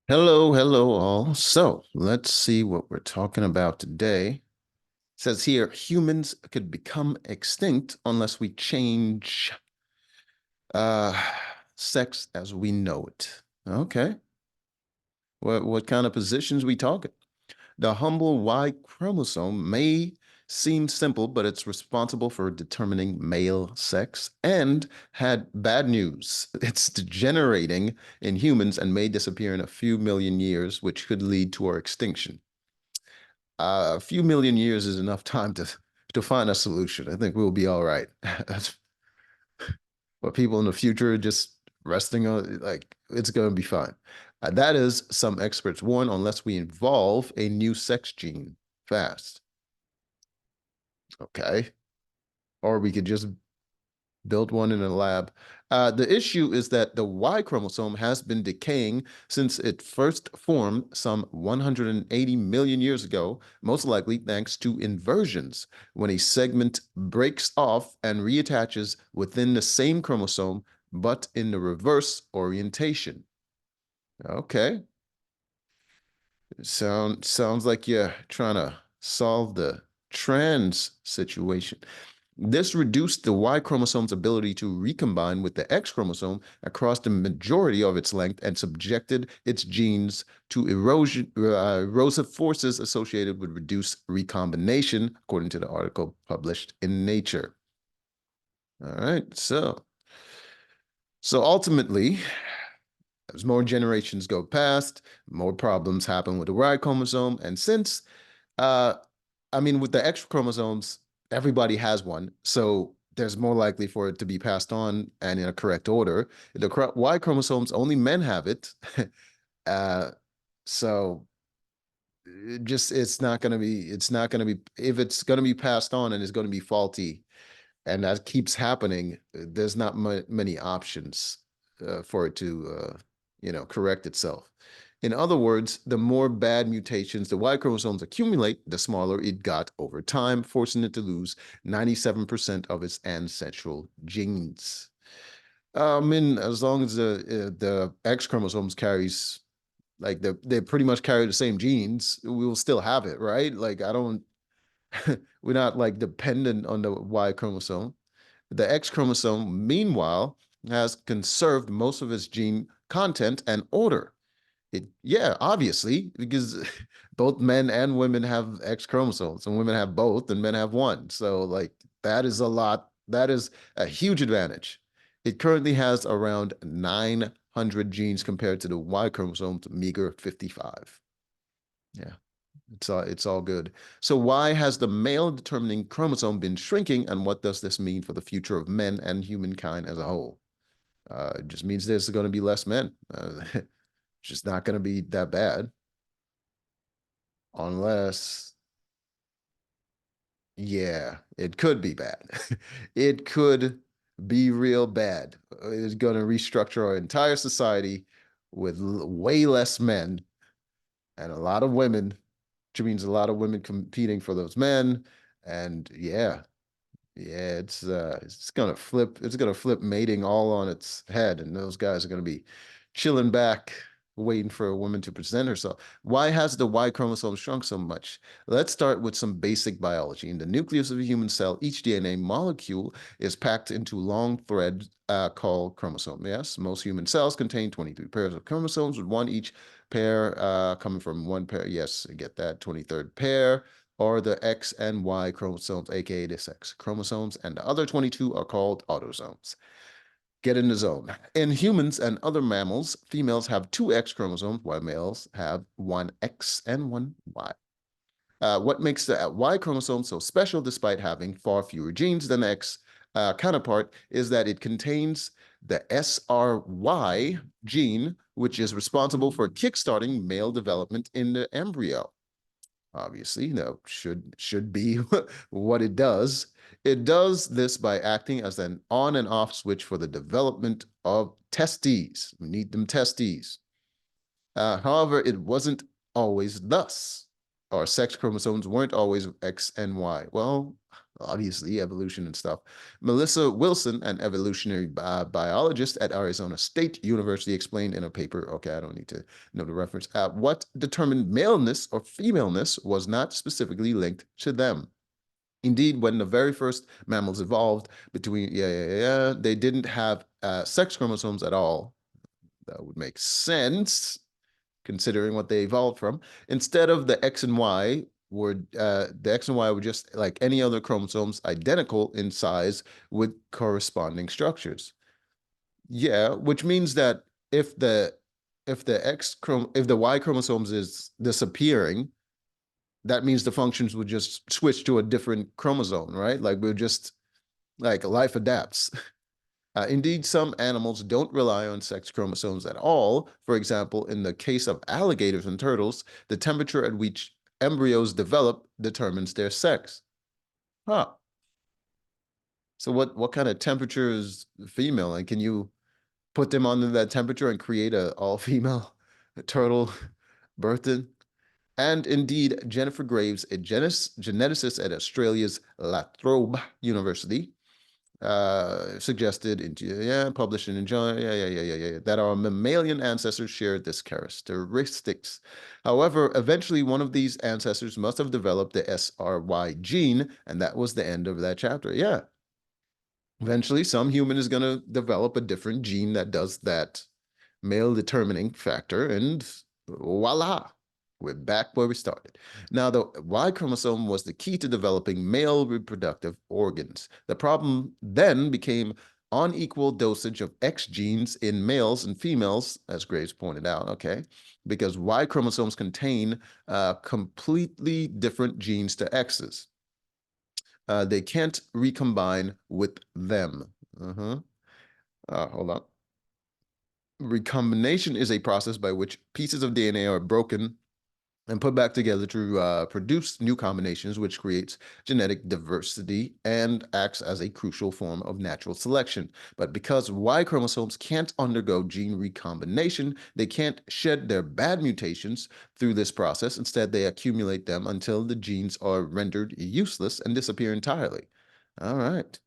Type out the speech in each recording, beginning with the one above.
Hello, hello, all. So let's see what we're talking about today. It says here humans could become extinct unless we change uh, sex as we know it. Okay. What kind of positions we talking? The humble Y chromosome may seem simple, but it's responsible for determining male sex and had bad news. It's degenerating in humans and may disappear in a few million years, which could lead to our extinction. A few million years is enough time to find a solution. I think we'll be all right. But people in the future just resting on like it's going to be fine. That is, some experts warn, unless we evolve a new sex gene fast. Okay. Or we could just build one in a lab. The issue is that the Y chromosome has been decaying since it first formed some 180 million years ago, most likely thanks to inversions, when a segment breaks off and reattaches within the same chromosome, but in the reverse orientation. Okay. Sounds like you're trying to solve the trans situation. This reduced the Y chromosome's ability to recombine with the X chromosome across the majority of its length and subjected its genes to erosive forces associated with reduced recombination, according to the article published in Nature. All right, so ultimately, as more generations go past, more problems happen with the Y chromosome, and since uh, I mean, with the X chromosomes, everybody has one. So there's more likely for it to be passed on and in a correct order. The Y chromosomes, only men have it. uh, so it's not going to be, if it's going to be passed on and it's going to be faulty and that keeps happening, there's not many options for it to, correct itself. In other words, the more bad mutations the Y chromosomes accumulate, the smaller it got over time, forcing it to lose 97% of its ancestral genes. I mean, as long as the X chromosomes carries like they pretty much carry the same genes, we will still have it, right? Like I don't, we're not like dependent on the Y chromosome. The X chromosome, meanwhile, has conserved most of its gene content and order. Yeah, obviously, because both men and women have X chromosomes, and women have both, and men have one. So, like, that is a lot. That is a huge advantage. It currently has around 900 genes compared to the Y chromosome's meager 55. Yeah, it's all good. So, why has the male determining chromosome been shrinking, and what does this mean for the future of men and humankind as a whole? It just means there's going to be less men. It's just not going to be that bad. Unless, yeah, it could be bad. It could be real bad. It's going to restructure our entire society with way less men and a lot of women, which means a lot of women competing for those men. And yeah, it's gonna flip mating all on its head, and those guys are gonna be chilling back, waiting for a woman to present herself. Why has the Y chromosome shrunk so much? Let's start with some basic biology. In the nucleus of a human cell, each DNA molecule is packed into long threads called chromosome. Yes, most human cells contain 23 pairs of chromosomes, with one each pair coming from one pair. Yes, I get that. 23rd pair are the X and Y chromosomes, aka the sex chromosomes, and the other 22 are called autosomes. Get in the zone. In humans and other mammals, females have two X chromosomes, while males have one X and one Y. What makes the Y chromosome so special, despite having far fewer genes than the X counterpart, is that it contains the SRY gene, which is responsible for kickstarting male development in the embryo. Obviously, should be what it does. It does this by acting as an on and off switch for the development of testes. We need them testes. However, it wasn't always thus. Our sex chromosomes weren't always X and Y. Well, obviously evolution and stuff. Melissa Wilson, an evolutionary biologist at Arizona State University, explained in a paper, okay, I don't need to know the reference, what determined maleness or femaleness was not specifically linked to them. Indeed, when the very first mammals evolved they didn't have sex chromosomes at all. That would make sense considering what they evolved from. Instead of the X and Y, the X and Y were just like any other chromosomes, identical in size with corresponding structures. Yeah, which means that if the if the Y chromosomes is disappearing, that means the functions would just switch to a different chromosome, right? Like we're just like life adapts. Indeed, some animals don't rely on sex chromosomes at all. For example, in the case of alligators and turtles, the temperature at which embryos develop determines their sex. Huh. So what kind of temperature is female? And can you put them under that temperature and create a all-female turtle birthing? And indeed, Jennifer Graves, a geneticist at Australia's La Trobe University, suggested published in that our mammalian ancestors shared this characteristics. However, eventually one of these ancestors must have developed the SRY gene, and that was the end of that chapter. Yeah. Eventually, some human is going to develop a different gene that does that male determining factor, and voila, we're back where we started. Now, the Y chromosome was the key to developing male reproductive organs. The problem then became unequal dosage of X genes in males and females, as Graves pointed out, okay, because Y chromosomes contain completely different genes to X's. They can't recombine with them. Hold on. Recombination is a process by which pieces of DNA are broken and put back together to produce new combinations, which creates genetic diversity and acts as a crucial form of natural selection. But because Y chromosomes can't undergo gene recombination, they can't shed their bad mutations through this process. Instead, they accumulate them until the genes are rendered useless and disappear entirely. All right.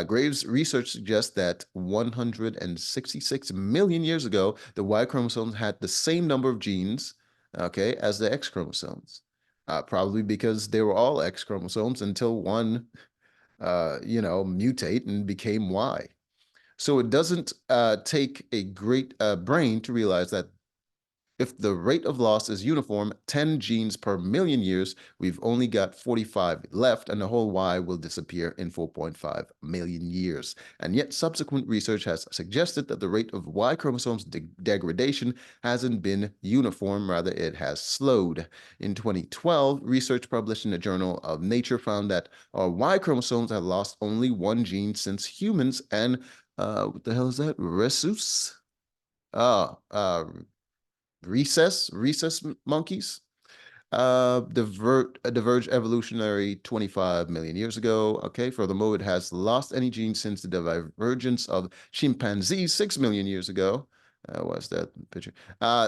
Graves' research suggests that 166 million years ago, the Y chromosomes had the same number of genes, okay, as the X chromosomes. Probably because they were all X chromosomes until one, mutate and became Y. So it doesn't take a great brain to realize that if the rate of loss is uniform, 10 genes per million years, we've only got 45 left, and the whole Y will disappear in 4.5 million years. And yet, subsequent research has suggested that the rate of Y chromosomes degradation hasn't been uniform, rather, it has slowed. In 2012, research published in the Journal of Nature found that our Y chromosomes have lost only one gene since humans, and what the hell is that? Rhesus? Rhesus monkeys diverged evolutionary 25 million years ago. Okay, furthermore, it has lost any genes since the divergence of chimpanzees 6 million years ago. What's that picture?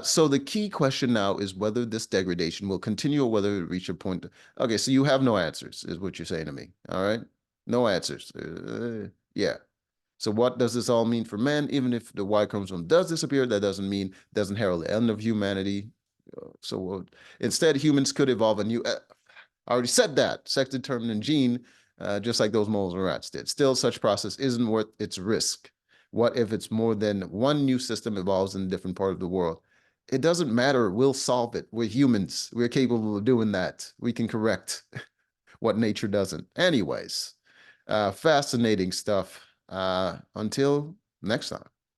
So the key question now is whether this degradation will continue or whether it reach a point. Okay, so you have no answers, is what you're saying to me. All right, no answers. Yeah. So what does this all mean for men? Even if the Y chromosome does disappear, that doesn't herald the end of humanity. Instead, humans could evolve a new. I already said that sex-determinant gene, just like those moles and rats did. Still, such process isn't worth its risk. What if it's more than one new system evolves in a different part of the world? It doesn't matter. We'll solve it. We're humans. We're capable of doing that. We can correct what nature doesn't. Anyways, fascinating stuff. Until next time.